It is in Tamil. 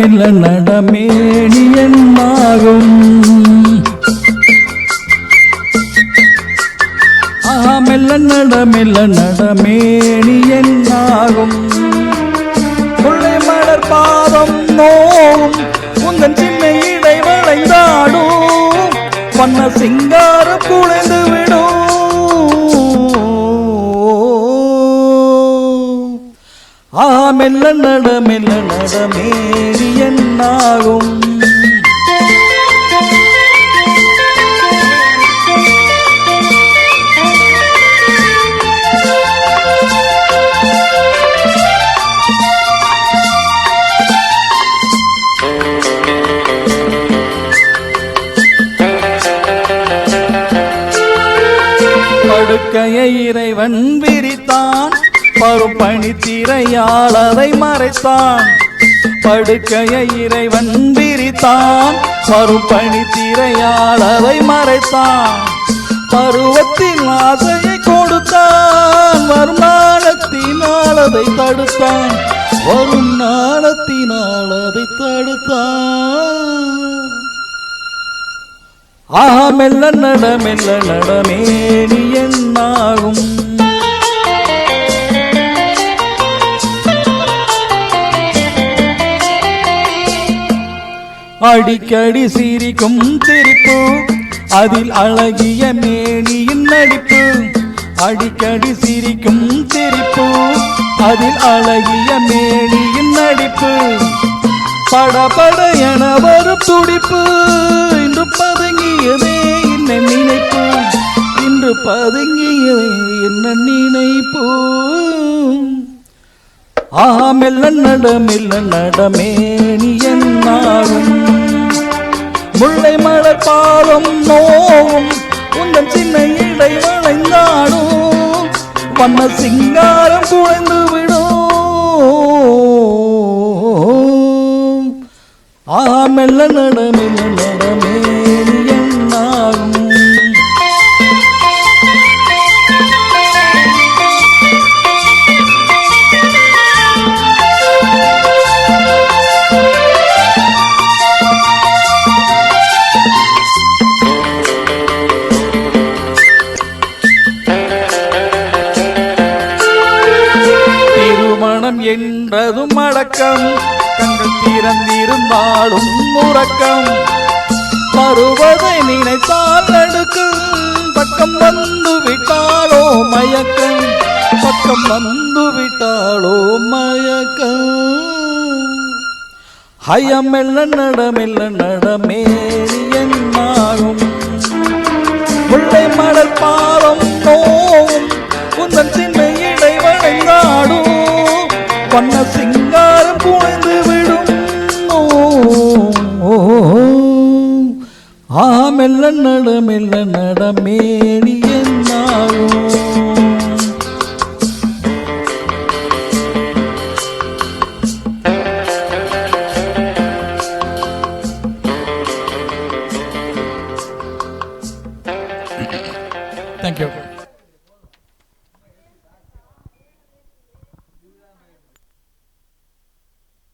மெல்ல நடமேனி என்னாகும் மெல்ல நடமேனி என்னாகும் முல்லை மலர் பாதம் நோவும் உந்தன் சின்ன இடை வளைந்தாடும் வண்ண சிங்காரம் குலைந்து விடும் மெல்ல நடமேனி என்னாகும் படுக்கையை இறைவன் விரித்தான் பருப்பணி திரையால் அதை மறைத்தான் படுக்கையை இறைவன் விரித்தான் பருப்பணி திரையால் அதை மறைத்தான் பருவத்தின் ஆசையை கொடுத்தான் வருமானத்தினால் அதை தடுத்தான் வரும் நாளத்தினால் அதை தடுத்தான் மெல்ல நடமேனி என்னாகும் அடிக்கடி சிரிக்கும் சிரிப்பு அதில் அழகிய மேனியின் நடிப்பு அடிக்கடி சிரிக்கும் சிரிப்பு அதில் அழகிய மேனியின் நடிப்பு படபட என வரும் துடிப்பு இன்று பதுங்கியதே என்ன நினைப்பு இன்று பதுங்கியதே என்ன நினைப்பு மெல்ல நடமேனி என்னாகும் முல்லை மலர் பாதம் நோவும் உந்தன் சின்ன இடை வளைந்தாடும் வண்ண சிங்காரம் குலைந்து விடும் மெல்ல நடமேனி என்னாகும் என்றதும் அடக்கம் கண்கள் திறந்திருந்தாலும் உறக்கம் வருவதை நினைத்தால் நடுக்கும் பக்கம் வந்து விட்டாலோ மயக்கம் பக்கம் வந்து விட்டாலோ மயக்கம் மெல்ல நடமேனி என்னாகும் முல்லை மலர் பாதம் நோவும் உந்தன் சின்ன இடை வளைந்தாடும் வண்ண சிங்காரம் குலைந்து விடும் மெல்ல நடமேனி என்னாகும் Thank you.